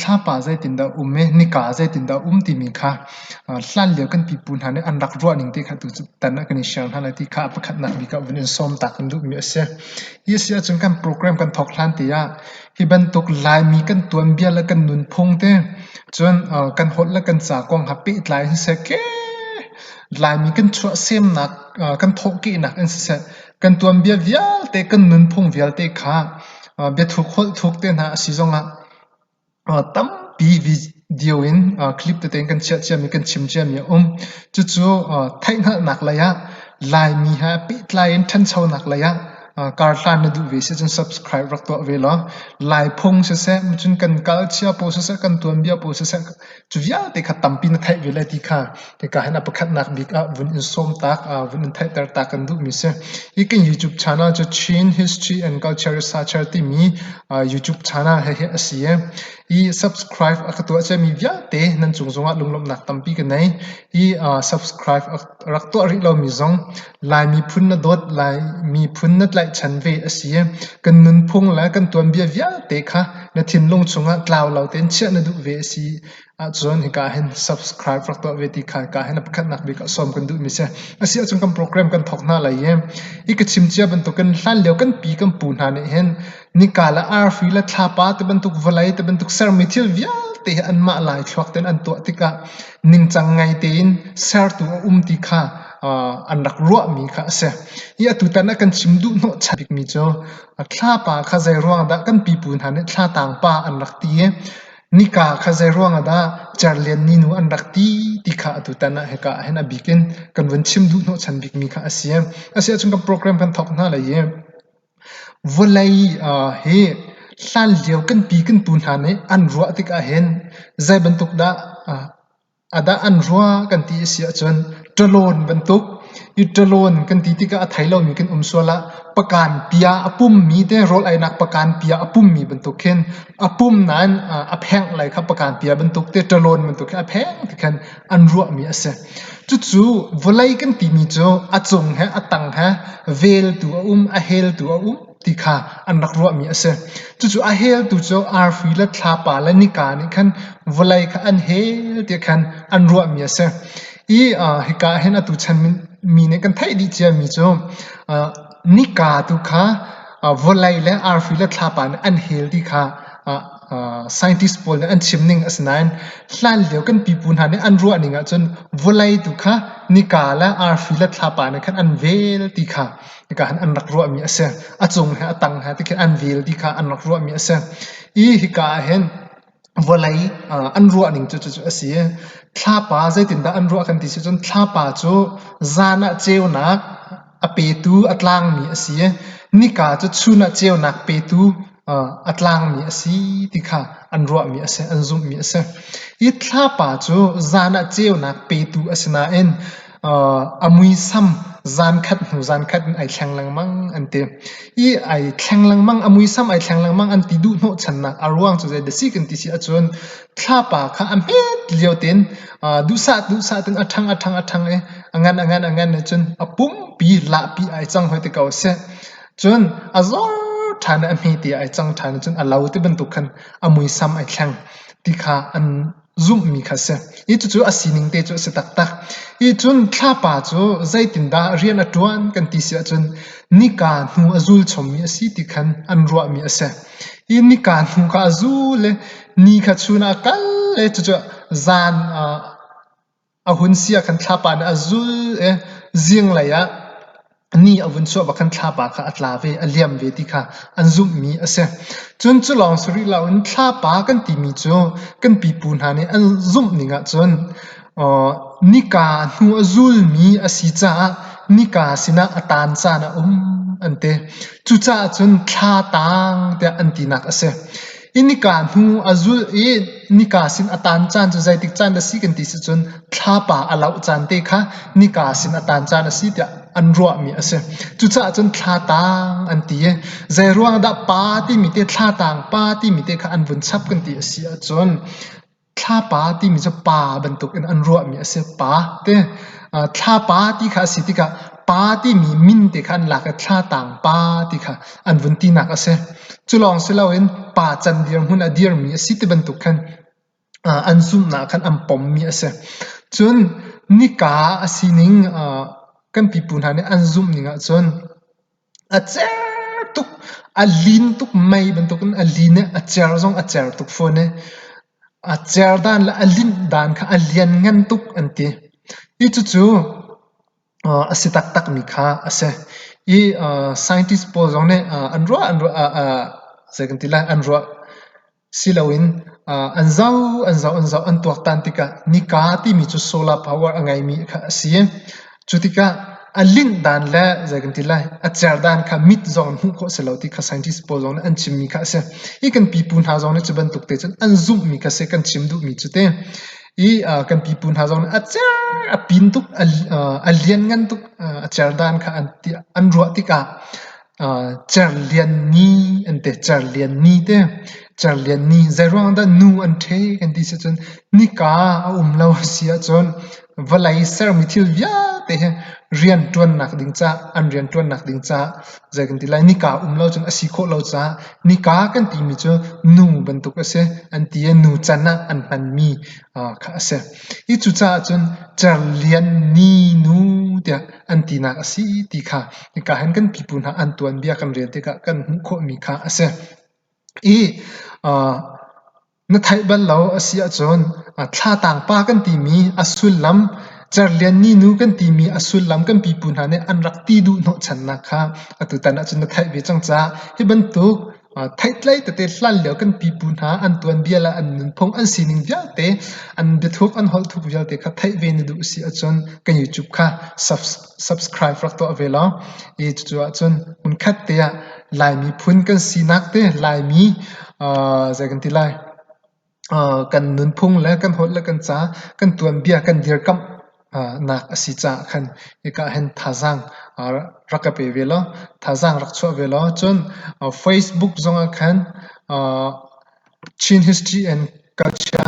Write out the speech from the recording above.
thapa zai tinda umme nika zai tinda ti mi kha hlan leo kan pipun hane an rak ro ning te kha tu tan na kan shang hala ti kha pakhat nak mi ka vun som tak kan du mi ase isia chung kan program kan thok hlan ti ya hi ban tok lai mi kan tuam bia la kan nun phung te chon kan hot la kan cha kong happy lai se ke lai mi kan chua sem nak kan thok ki nak an se kan tuam bia vial te kan nun phung vial te kha be thuk hol thuk te na si zonga tam pi video in clip te ten kan chat mi kan chim mi chu chu thai nak la ya lai mi ha pi lai in than chau nak la ya kar tlan na du ve se chun subscribe rak to ve lo lai phung se chun kan kal chia po se kan tuam bia po se chu vial te kha tam pi na thai ve la ti kha te ka hana pakhat nak bik a vun in som tak vun in thai tar tak kan du mi se I kan YouTube channel cho Chin History and Culture Researcher ti mi YouTube channel he asie I subscribe akatua che mi via te nan chung zonga lunglom nak tampi ka nei I subscribe rak to ri lo mi zong lai mi phun na dot lai mi phun na lai chan ve asie kan nun phung la kan tuam bia via te kha na thin long chunga tlaw lo ten che na du ve si chon hi ka hen subscribe rak to ve ti kha ka hen pakhat nak bi ka som kan du mi se asia chung kam program kan thok na la ye I ka chim chia ban to kan hlan leo kan pi kan pun ha ne hen nikala ar fi la thapa te ban tuk valai te ban tuk ser mithil vial te an ma lai thwak ten an to tika ning chang ngai te in ser tu ti kha an rak ro mi kha se ya tu tan kan chim du no chapik mi cho thapa kha zai ruang da kan pi pun ha ne thla tang pa an rak ti nika kha zai ruang da charlen ni nu an rak ti kha tu tan na heka hena bikin kan wan chim du no chan bik mi kha asia chung ka program kan thok na la ye volai he hlan leo kan pi kan pun ha ne an ruwa tik a hen zai bantuk da ada an ruwa kan ti sia chon tolon bantuk I tolon kan ti tika a thailo mi kan umsola pakan pia apum mi te rol ai nak pakan pia apum mi bantuk khen apum nan a pheng lai kha pakan pia bantuk te tolon bantuk a pheng kan an ruwa mi ase chu volai kan ti mi cho achung ha atang ha vel tu a hel tu ti kha an rak ro mi ase chu a hel tu cho ar fi la thla pa la ni ka ni khan volai kha an hel ti khan an ro mi ase I hi ka hen atu chan mi ne kan thai di chia mi cho ni ka tu kha volai la ar fi la thla pa an hel ti kha scientist pol an chimning asnan hlan leo kan pipun ha ne an ro aninga chon volai tu kha nikala ar fi la thla pa ne khan an vel ti kha ka han an rak ro mi ase achung ha atang ha ti khan an vel ti kha an rak ro mi ase I hi ka hen volai an ro aning chu asie thla pa zai tin da an ro kan ti chon thla pa chu zana cheu na a pe tu atlang mi asie nika chu chuna cheu nak pe tu atlang mi asi ti kha an ro mi ase an zum mi ase I thla pa chu zana cheu nak pe tu asna en amui sam zan khat ai thlang lang mang ante I ai thlang lang mang amui sam ai thlang lang mang an ti du no chan nak arwang chu zai de si kan ti si achon thla pa kha am het leo ten du sa ten athang e angan ne chun apum pi la pi ai chang hoi te kau se chun azor thana ami ti ai chang thana chun alau te ban tu khan amui sam ai thlang ti kha an zoom mi kha se I chu asining te chu se tak I chun thla pa chu zai tin da rian atuan kan ti sia chun nika nu azul chom mi asi ti khan an ro mi ase I nika nu ka azul ni kha chuna kal le chu zan ahun sia kan thla pa na azul zing la ya ni avun so bakan thla pa kha atla ve aliam ve ti kha an zum mi ase chun chu long suri la un thla pa kan ti mi chu kan pi pun ha ne an zum ninga chun nika nu azul mi asi cha nika sina atan cha na ante chu cha chun thla tang te an ti nak ase inika nu azul nika sin atan chan chu zai tik chan da si kan ti si chun thla pa alau chan te kha nika sin atan chan da si te an ro mi ase chu cha chun thla tang an ti zai ruang da pa ti mi te thla tang pa ti mi te kha an bun chap kan ti asi a chon thla pa ti mi cho pa ban tuk an ro mi ase pa te thla pa ti kha si ti ka pa ti mi min ti khan la ka thla tang pa ti kha an vun ti nak ase chulong selawin pa chan dir hun a dir mi si te ban tu khan an zum na khan am pom mi ase chun ni ka asining kan pi pun ha ne an zum ninga chun a cher tuk a lin tuk mai ban tuk a lin a cher zong a cher tuk phone a cher dan la a lin dan kha a lian ngan tuk anti I chu chu asitak tak mi kha ase I scientist po zong ne anro second tila anro silawin anzau an tuak tan tika ni ka ti mi chu solar power angai mi kha asie chutika a link dan la second tila a char dan kha mit zone hu ko selo ti kha scientist po zone an chim mi kha se I kan pi pun ha zone ne chuban tuk te chen an zoom mi kha se kan chim du mi chute I kan pi pun ha zone a char a pin tuk a lian ngan tuk a char dan kha an ro tika char lian ni ante char lian ni te char lian ni zerang da nu an the kan ti se chon ni ka lo sia chon valai ser mi thil via te rian tuan nak ding cha an rian tuan nak ding cha zagan ti lai ni ka lo chon asi kho lo cha ni ka kan ti mi chu nu ban tu ka se an ti nu chana an han mi kha se I chu cha chon char lian ni nu te an ti na asi ti kha ni ka han kan pi pun ha an tuan bia kan rian te ka kan hu kho mi kha ase I na thai ban lo asia chon thla tang pa kan ti mi asul lam char lian ni nu kan ti mi asul lam kan pi pun ha ne an rak ti du no chan na kha atu tan a chun na thai ve chang cha hi ban tu thai tlai te hlan leo kan pi pun ha an tuan bia la an nun phong an sining bia te an de thuk an hol thuk bia te kha thai ve ni du si a chon kan youtube kha subscribe rak to avela I chu a chon un khat te a lai mi phun kan sinak te lai mi zagan ti lai kan nun phung le kan hol le kan cha kan tuan bia kan dir kam nak asi cha khan ika hen thazang rakape velo thazang rakchwa velo chon Facebook zonga khan chin history and culture